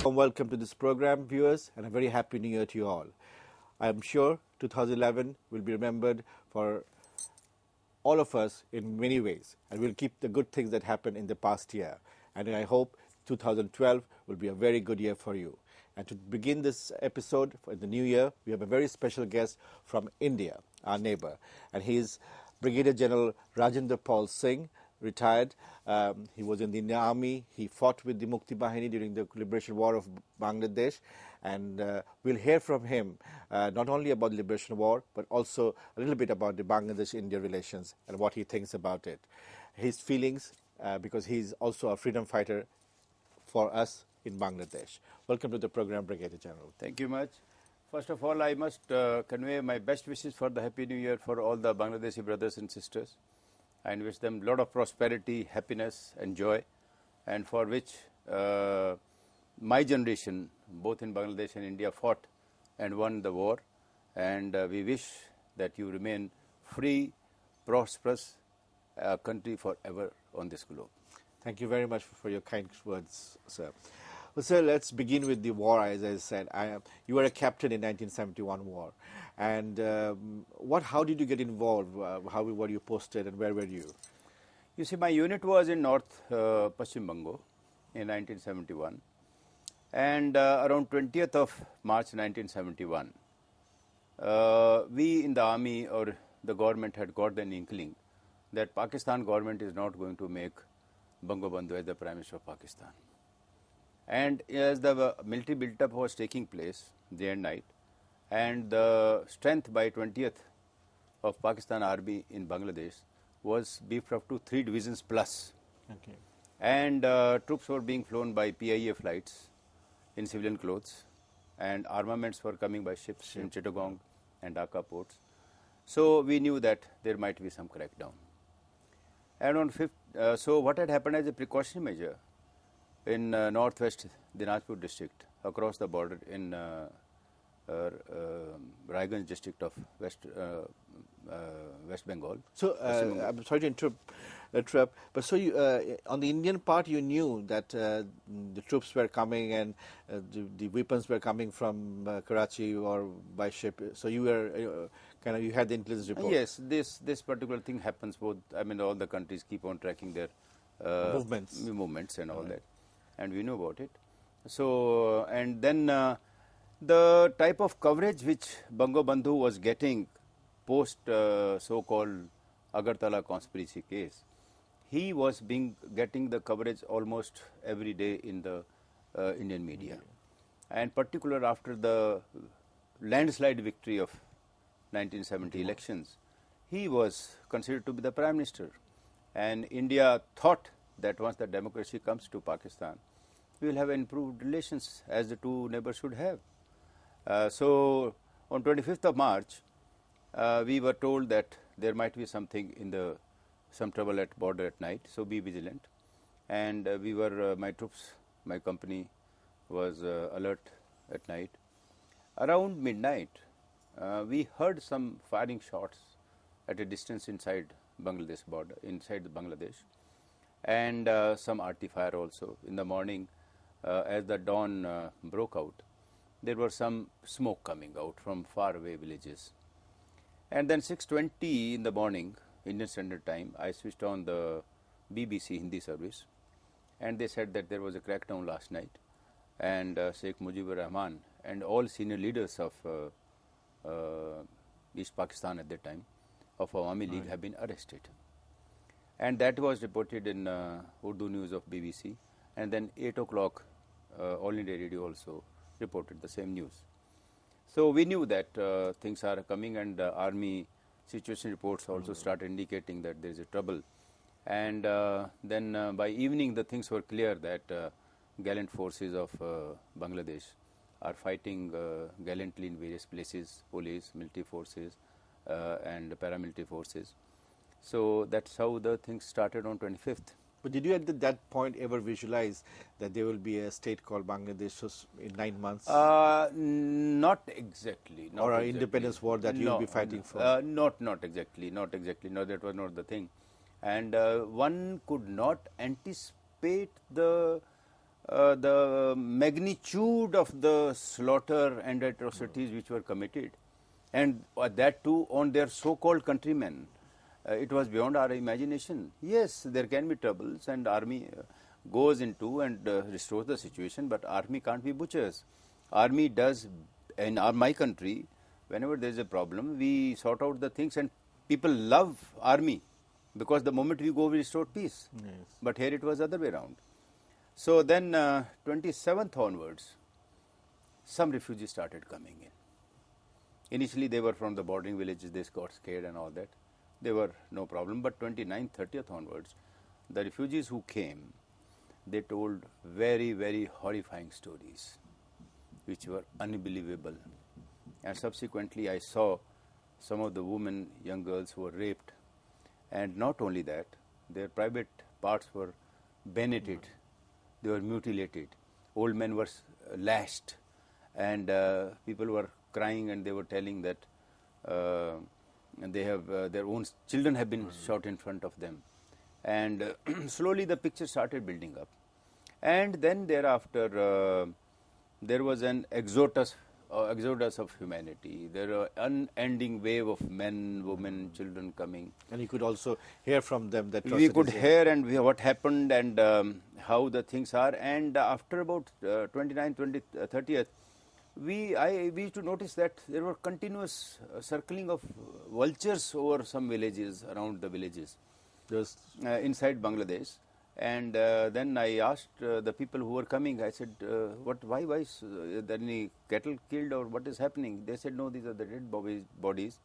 Welcome to this program, viewers, and a very happy new year to you all. I am sure 2011 will be remembered for all of us in many ways, and we'll keep the good things that happened in the past year. And I hope 2012 will be a very good year for you. And to begin this episode for the new year, we have a very special guest from India, our neighbor, and he is Brigadier General Rajendra Pal Singh, retired. He was in the Indian Army. He fought with the Mukti Bahini during the Liberation War of Bangladesh, and we'll hear from him not only about the Liberation War, but also a little bit about the Bangladesh-India relations and what he thinks about it. His feelings, because he's also a freedom fighter for us in Bangladesh. Welcome to the program, Brigadier General. Thank you much. First of all, I must convey my best wishes for the Happy New Year for all the Bangladeshi brothers and sisters, and wish them a lot of prosperity, happiness and joy, and for which my generation, both in Bangladesh and India, fought and won the war, and we wish that you remain free, prosperous country forever on this globe. Thank you very much for your kind words, sir. Well, sir, let's begin with the war. As I said, you were a captain in 1971 war, and how did you get involved? How were you posted, and where were you? You see, my unit was in North Paschim Bengal in 1971, and around 20th of March 1971, we in the army or the government had got an inkling that Pakistan government is not going to make Bangabandhu as the Prime Minister of Pakistan. And as the military build-up was taking place day and night, and the strength by 20th of Pakistan Army in Bangladesh was beefed up to 3 divisions plus. Okay. And troops were being flown by PIA flights in civilian clothes, and armaments were coming by ships in Chittagong and Dhaka ports. So we knew that there might be some crackdown. And on 5th, so what had happened as a precautionary measure in northwest Dinajpur district, across the border in Raiganj district of West Bengal. So I'm sorry to interrupt, but so you, on the Indian part, you knew that the troops were coming and the weapons were coming from Karachi or by ship. So you were you had the intelligence report. Yes, this particular thing happens both. I mean, all the countries keep on tracking their movements and all that, and we know about it. So and then the type of coverage which Bangabandhu was getting post so-called Agartala conspiracy case, he was getting the coverage almost every day in the Indian media, and particular after the landslide victory of 1970 elections, he was considered to be the Prime Minister, and India thought that once the democracy comes to Pakistan, we will have improved relations as the two neighbors should have. So on 25th of March, we were told that there might be something in some trouble at border at night, so be vigilant. And we were, my troops, my company was alert at night. Around midnight, we heard some firing shots at a distance inside Bangladesh border, inside Bangladesh, and some arty fire also. In the morning, as the dawn broke out, there was some smoke coming out from faraway villages. And then 6:20 in the morning, Indian Standard Time, I switched on the BBC Hindi service, and they said that there was a crackdown last night, and Sheikh Mujibur Rahman and all senior leaders of East Pakistan at that time, of Awami League, have been arrested. And that was reported in Urdu news of BBC, and then 8 o'clock, All India Radio also reported the same news. So we knew that things are coming, and army situation reports also started indicating that there is a trouble. And then by evening the things were clear that gallant forces of Bangladesh are fighting gallantly in various places, police, military forces and paramilitary forces. So that's how the things started on 25th. But did you at that point ever visualize that there will be a state called Bangladesh in 9 months? Not exactly. Or an independence war that you will be fighting for? Not exactly. Not exactly. No, that was not the thing. And one could not anticipate the the magnitude of the slaughter and atrocities which were committed, and that too on their so-called countrymen. It was beyond our imagination. Yes, there can be troubles, and army goes into and restores the situation, but army can't be butchers. Army does, in my country, whenever there is a problem, we sort out the things, and people love army because the moment we go, we restore peace. Yes. But here it was other way around. So then 27th onwards, some refugees started coming in. Initially they were from the bordering villages, they got scared and all that. They were no problem, but 29th, 30th onwards, the refugees who came, they told very, very horrifying stories, which were unbelievable. And subsequently I saw some of the women, young girls who were raped. And not only that, their private parts were bayoneted, they were mutilated, old men were lashed, and people were crying, and they were telling that they have their own children have been shot in front of them. And slowly the picture started building up. And then thereafter there was an exodus of humanity. There were unending wave of men, women, children coming. And you could also hear from them that we could hear and what happened and how the things are. And after about 29th, 20th, 30th, we used to notice that there were continuous circling of vultures over some villages, around the villages, inside Bangladesh. And then I asked the people who were coming, I said, why is there any cattle killed or what is happening? They said, no, these are the dead bodies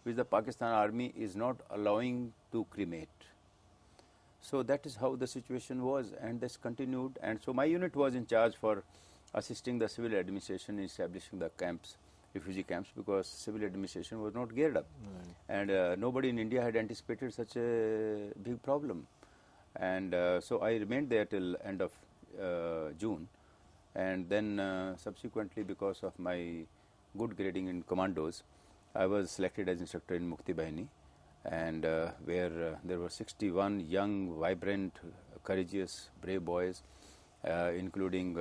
which the Pakistan army is not allowing to cremate. So that is how the situation was, and this continued. And so my unit was in charge for assisting the civil administration in establishing the camps, refugee camps, because civil administration was not geared up. And nobody in India had anticipated such a big problem. And so I remained there till end of June, and then subsequently, because of my good grading in commandos, I was selected as instructor in Mukti Bahini, and where there were 61 young, vibrant, courageous, brave boys, including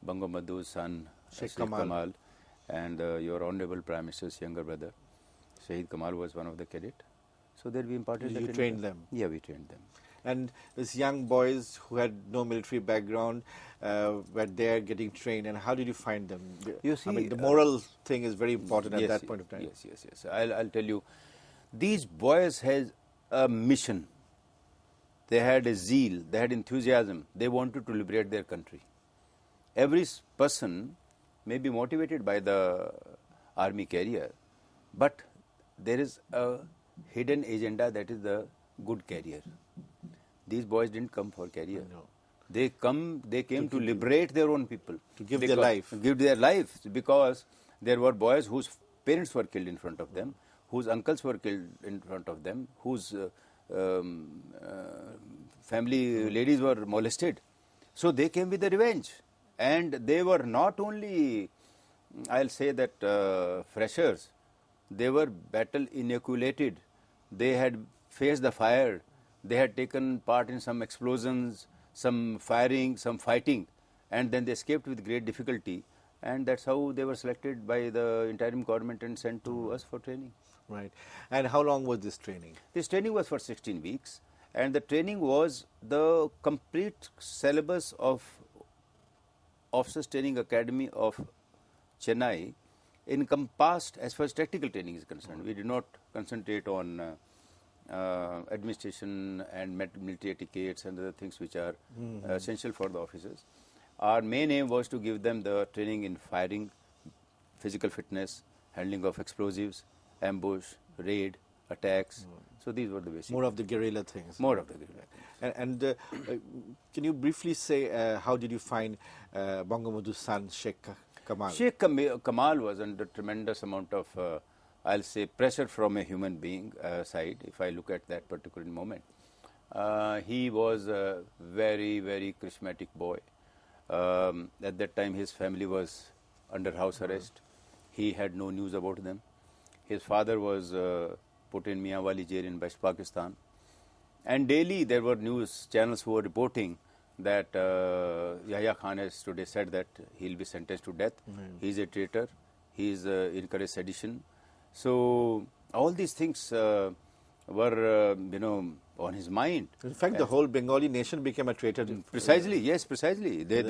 Bangamandhu's son, Sheikh Kamal, and your Honorable Prime Minister's younger brother, Sheikh Kamal, was one of the cadet. So there we imparted that. You trained them? Yeah, we trained them. And these young boys who had no military background were there getting trained, and how did you find them? You see, I mean, the moral thing is very important at that point of time. Yes. I'll tell you, these boys had a mission. They had a zeal, they had enthusiasm, they wanted to liberate their country. Every person may be motivated by the army career, but there is a hidden agenda, that is the good career. These boys didn't come for career. No. They came to liberate their own people. To give their life. Give their life, because there were boys whose parents were killed in front of them, whose uncles were killed in front of them, whose family ladies were molested. So they came with a revenge. And they were not only, I'll say that, freshers, they were battle inoculated. They had faced the fire. They had taken part in some explosions, some firing, some fighting, and then they escaped with great difficulty. And that's how they were selected by the interim government and sent to us for training. Right. And how long was this training? This training was for 16 weeks. And the training was the complete syllabus of Officers Training Academy of Chennai, encompassed as far as tactical training is concerned. We did not concentrate on administration and military etiquettes and other things which are essential for the officers. Our main aim was to give them the training in firing, physical fitness, handling of explosives, ambush, raid, attacks. So these were the basic. More of the guerrilla things. More of the guerrilla. And can you briefly say how did you find Bangamandhu's son, Sheikh Kamal? Sheikh Kamal was under tremendous amount of, I'll say, pressure from a human being side, if I look at that particular moment. He was a very, very charismatic boy. At that time, his family was under house arrest. He had no news about them. His father was put in Mianwali jail in West Pakistan. And daily there were news channels who were reporting that Yahya Khan has today said that he'll be sentenced to death. He's a traitor. He's encouraged sedition. So all these things were, on his mind. In fact, the whole Bengali nation became a traitor. Precisely, yes, precisely. They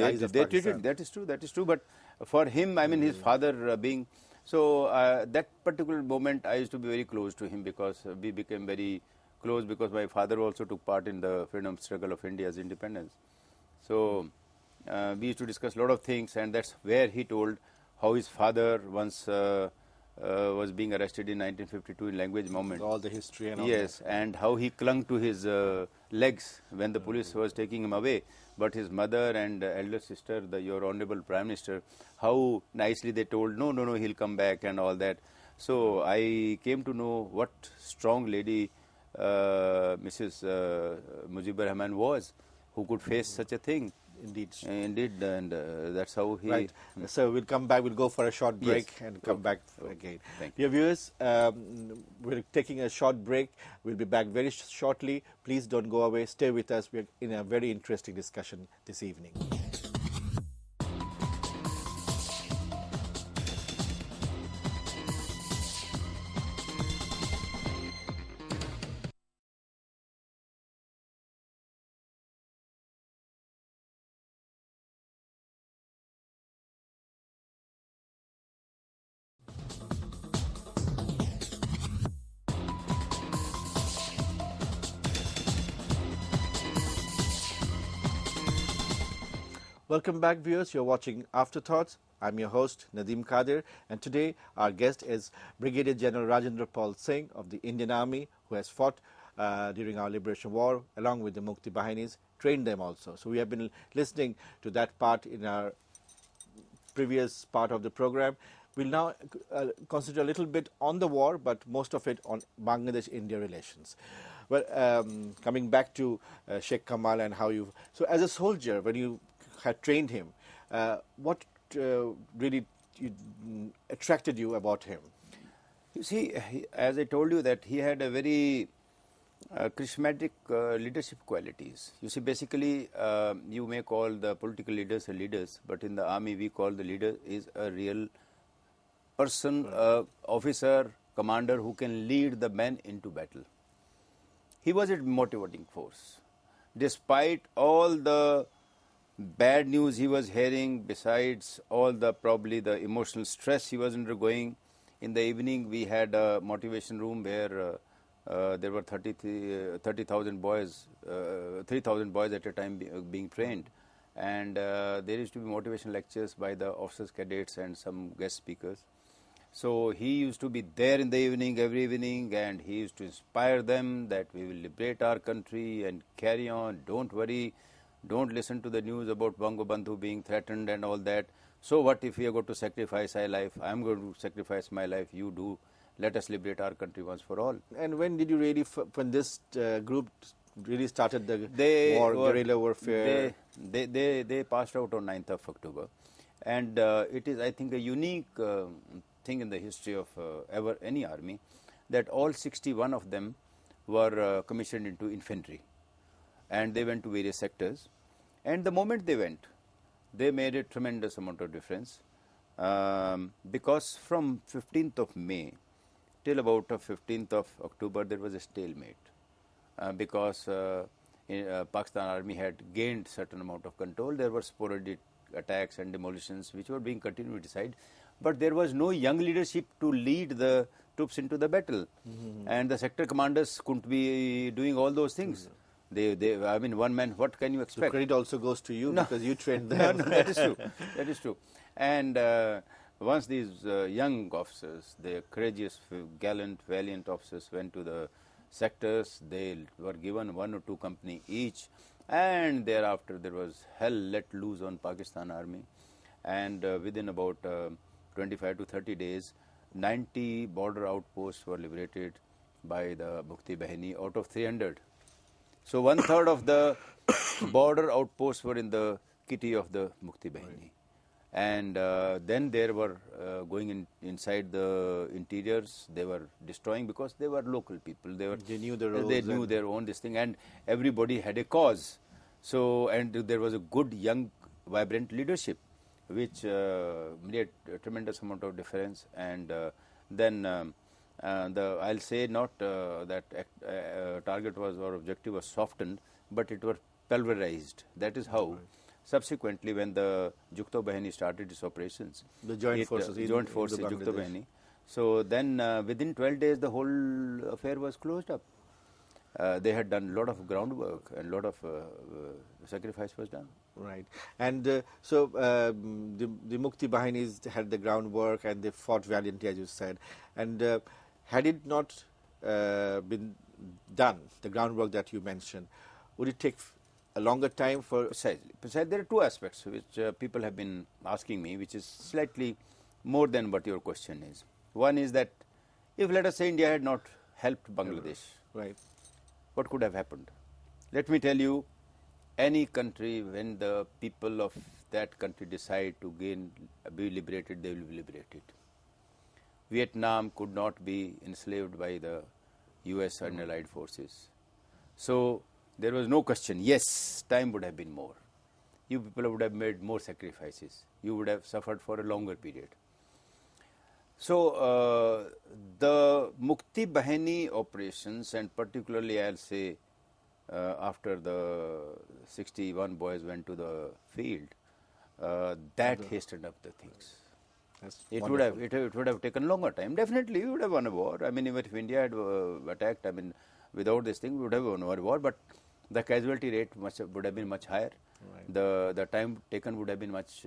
treated, that is true. But for him, I mean, his father being, so that particular moment I used to be very close to him, because we became very close, because my father also took part in the freedom struggle of India's independence. So we used to discuss a lot of things, and that's where he told how his father once was being arrested in 1952 in language movement. All the history and all yes, that. And how he clung to his legs when the police was taking him away. But his mother and elder sister, your honorable Prime Minister, how nicely they told, no, he'll come back and all that. So I came to know what strong lady Mrs. Mujibur Rahman was, who could face such a thing. Indeed. Indeed, and that's how he... Right. So we'll come back, we'll go for a short break and come back again. Dear viewers, we're taking a short break. We'll be back very shortly. Please don't go away. Stay with us. We're in a very interesting discussion this evening. Welcome back, viewers. You're watching Afterthoughts. I'm your host, Nadeem Kadir, and today our guest is Brigadier General Rajendra Pal Singh of the Indian Army, who has fought during our liberation war along with the Mukti Bahinis, trained them also. So we have been listening to that part in our previous part of the program. We'll now concentrate a little bit on the war, but most of it on Bangladesh-India relations. Well, coming back to Sheikh Kamal and how you... So as a soldier, when you had trained him, what really attracted you about him? You see, as I told you, that he had a very charismatic leadership qualities. You see, basically, you may call the political leaders leaders, but in the army we call the leader is a real person, officer, commander who can lead the men into battle. He was a motivating force. Despite all the bad news he was hearing, besides all the probably the emotional stress he was undergoing, in the evening we had a motivation room where there were 30,000 boys, 3,000 boys at a time being trained, and there used to be motivation lectures by the officers, cadets, and some guest speakers. So he used to be there in the evening, every evening, and he used to inspire them that we will liberate our country and carry on, don't worry, don't listen to the news about Bangabandhu being threatened and all that. So what if we are going to sacrifice our life? I am going to sacrifice my life, you do. Let us liberate our country once for all. And when did you really, when this group really started the guerrilla warfare? They passed out on 9th of October. And it is, I think, a unique thing in the history of any army, that all 61 of them were commissioned into infantry. And they went to various sectors. And the moment they went, they made a tremendous amount of difference. Because from 15th of May till about 15th of October, there was a stalemate. Because Pakistan Army had gained certain amount of control. There were sporadic attacks and demolitions which were being continued aside. But there was no young leadership to lead the troops into the battle. And the sector commanders couldn't be doing all those things. I mean, one man, what can you expect? So credit also goes to you because you trained them. No, that is true. That is true. And once these young officers, the courageous, gallant, valiant officers went to the sectors, they were given 1 or 2 company each. And thereafter, there was hell let loose on Pakistan Army. And within about 25 to 30 days, 90 border outposts were liberated by the Mukti Bahini out of 300. So 1/3 of the border outposts were in the kitty of the Mukti Bahini. And then they were going inside the interiors. They were destroying because they were local people. They knew the roads. They knew their own this thing, and everybody had a cause. So, and there was a good, young, vibrant leadership, which made a tremendous amount of difference. And then I'll say not that target was or objective was softened, but it was pulverized. That is how. Subsequently, when the Jukto Bahini started its operations, the joint forces, joint forces, Jukto Bahini. So then, within 12 days, the whole affair was closed up. They had done a lot of groundwork and a lot of sacrifice was done. Right. And so the Mukti Bahinis had the groundwork and they fought valiantly, as you said. And had it not been done, the groundwork that you mentioned, would it take a longer time for... Precisely. There are two aspects which people have been asking me, which is slightly more than what your question is. One is that if, let us say, India had not helped Bangladesh, right, what could have happened? Let me tell you, any country, when the people of that country decide to be liberated, they will be liberated. Vietnam could not be enslaved by the US and allied forces. So there was no question. Yes, time would have been more. You people would have made more sacrifices. You would have suffered for a longer period. So the Mukti Bahini operations, and particularly I'll say after the 61 boys went to the field, that hastened up the things. It would have taken longer time. Definitely, we would have won a war. I mean, even if India had attacked, I mean, without this thing, we would have won a war. But the casualty rate would have been much higher. Right. The time taken would have been much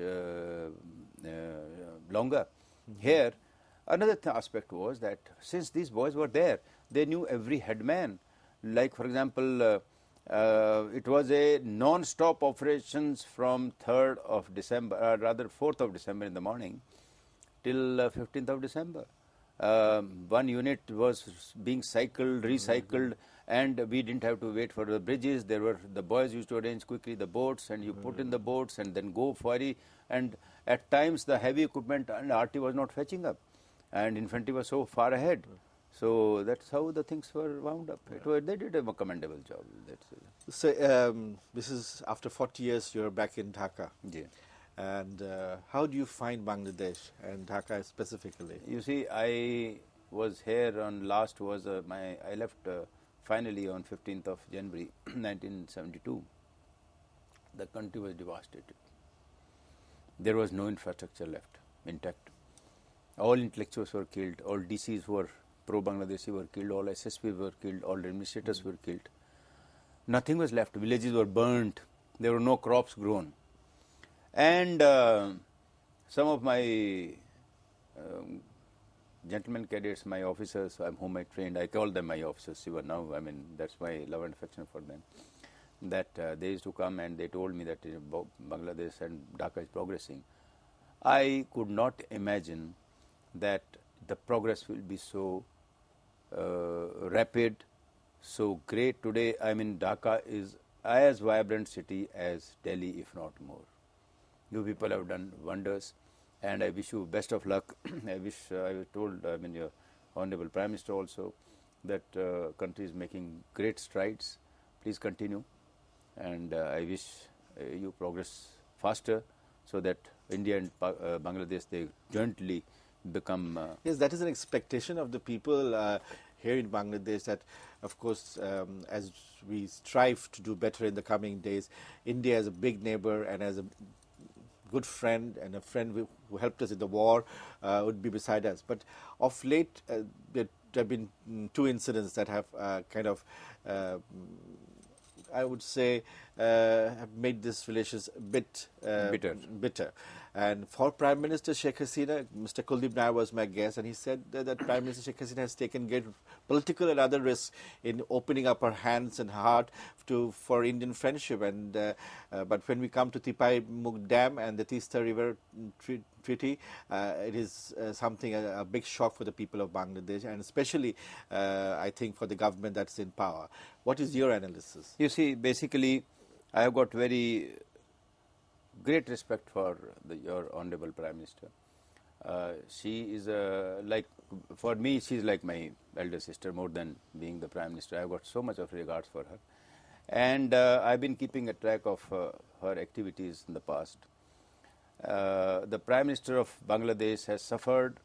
longer. Here, another aspect was that since these boys were there, they knew every headman. Like, for example, it was a non-stop operations from 3rd of December, rather 4th of December in the morning till 15th of December. One unit was being cycled, recycled, and we didn't have to wait for the bridges. The boys used to arrange quickly the boats, and you put in the boats and then go ferry. And at times the heavy equipment and RT was not fetching up, and infantry was so far ahead. So that's how the things were wound up. They did a commendable job. So this is after 40 years you are back in Dhaka. Yeah. And how do you find Bangladesh and Dhaka specifically? You see, I was here on I left finally on 15th of January 1972. The country was devastated. There was no infrastructure left intact. All intellectuals were killed, all DCs who were pro-Bangladeshi were killed, all SSPs were killed, all administrators were killed. Nothing was left. Villages were burnt. There were no crops grown. And some of my gentlemen cadets, my officers whom I trained, I call them my officers even now. I mean, that's my love and affection for them. That they used to come and they told me that Bangladesh and Dhaka is progressing. I could not imagine that the progress will be so rapid, so great. Today, I mean, Dhaka is as vibrant city as Delhi, if not more. You people have done wonders, and I wish you best of luck. I told, I mean, your Honorable Prime Minister also, that country is making great strides. Please continue, and I wish you progress faster, so that India and Bangladesh, they jointly become... Yes, that is an expectation of the people here in Bangladesh, that of course as we strive to do better in the coming days, India as a big neighbor and as a good friend and a friend who helped us in the war would be beside us. But of late there have been two incidents that have kind of I would say have made this relations a bit bitter. And for Prime Minister Sheikh Hasina, Mr. Kuldeep Nair was my guest, and he said that Prime Minister Sheikh Hasina has taken great political and other risks in opening up her hands and heart for Indian friendship. And but when we come to Tipai Mugh Dam and the Tista River Treaty, it is something, a big shock for the people of Bangladesh, and especially I think for the government that's in power. What is your analysis? You see, basically, I have got very great respect for your Honorable Prime Minister. She is for me, she is like my elder sister, more than being the Prime Minister. I have got so much of regards for her. And I've been keeping a track of her activities in the past. The Prime Minister of Bangladesh has suffered,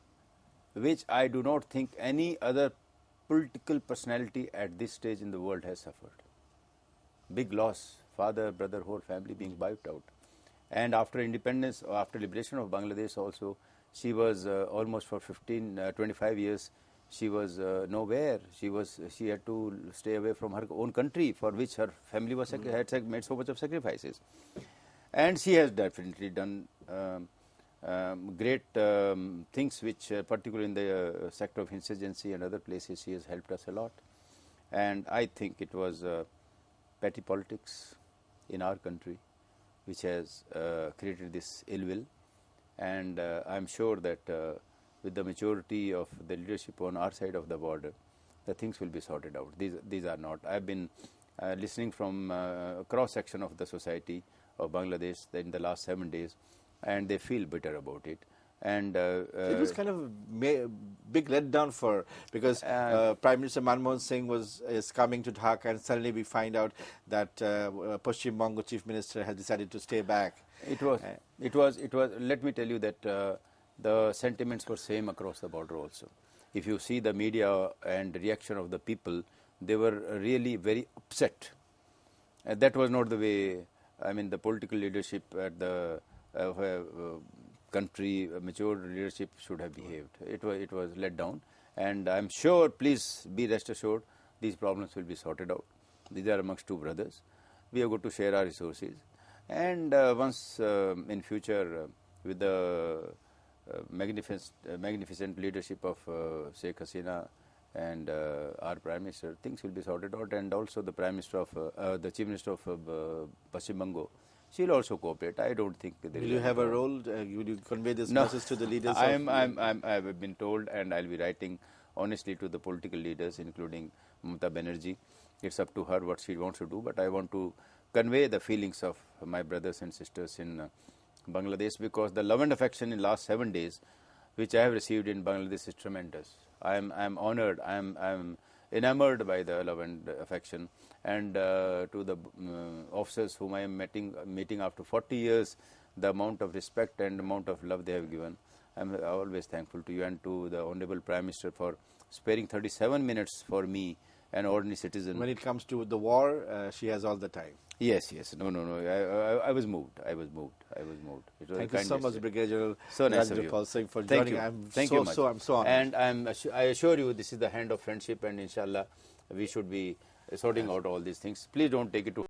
which I do not think any other political personality at this stage in the world has suffered. Big loss, father, brother, whole family being wiped out. And after independence, after liberation of Bangladesh also, she was almost for 25 years, she was nowhere. She had to stay away from her own country, for which her family was had made so much of sacrifices. And she has definitely done great things, which particularly in the sector of insurgency and other places, she has helped us a lot. And I think it was petty politics in our country which has created this ill will. And I'm sure that with the maturity of the leadership on our side of the border, the things will be sorted out. These are not. I've been listening from a cross section of the society of Bangladesh in the last 7 days, and they feel bitter about it. And it was kind of big letdown because Prime Minister Manmohan Singh is coming to Dhaka, and suddenly we find out that Paschim Banga Chief Minister has decided to stay back. It was. Let me tell you that the sentiments were same across the border also. If you see the media and reaction of the people, they were really very upset. That was not the way, I mean, the political leadership at the country, mature leadership should have behaved. It was let down, and I'm sure, please be rest assured, these problems will be sorted out. These are amongst two brothers. We are going to share our resources, and once in future with the magnificent leadership of Sheikh Hasina and our Prime Minister, things will be sorted out. And also the Prime Minister of the Chief Minister of Paschim Banga, she will also cooperate. I don't think there will you have a role? Will you convey this message to the leaders? I have been told, and I'll be writing honestly to the political leaders, including Mamata Banerjee. It's up to her what she wants to do, but I want to convey the feelings of my brothers and sisters in Bangladesh, because the love and affection in last 7 days, which I have received in Bangladesh, is tremendous. I'm honored. I'm enamored by the love and affection, and to the officers whom I am meeting after 40 years, the amount of respect and amount of love they have given, I'm always thankful to you, and to the Honorable Prime Minister for sparing 37 minutes for me, an ordinary citizen. When it comes to the war, she has all the time. Yes. No. I was moved. It was Thank you so much, Brigadier General so nice of you. Singh, for joining. Thank you much. I'm so honored. And I assure you, this is the hand of friendship, and inshallah, we should be sorting out all these things. Please don't take it too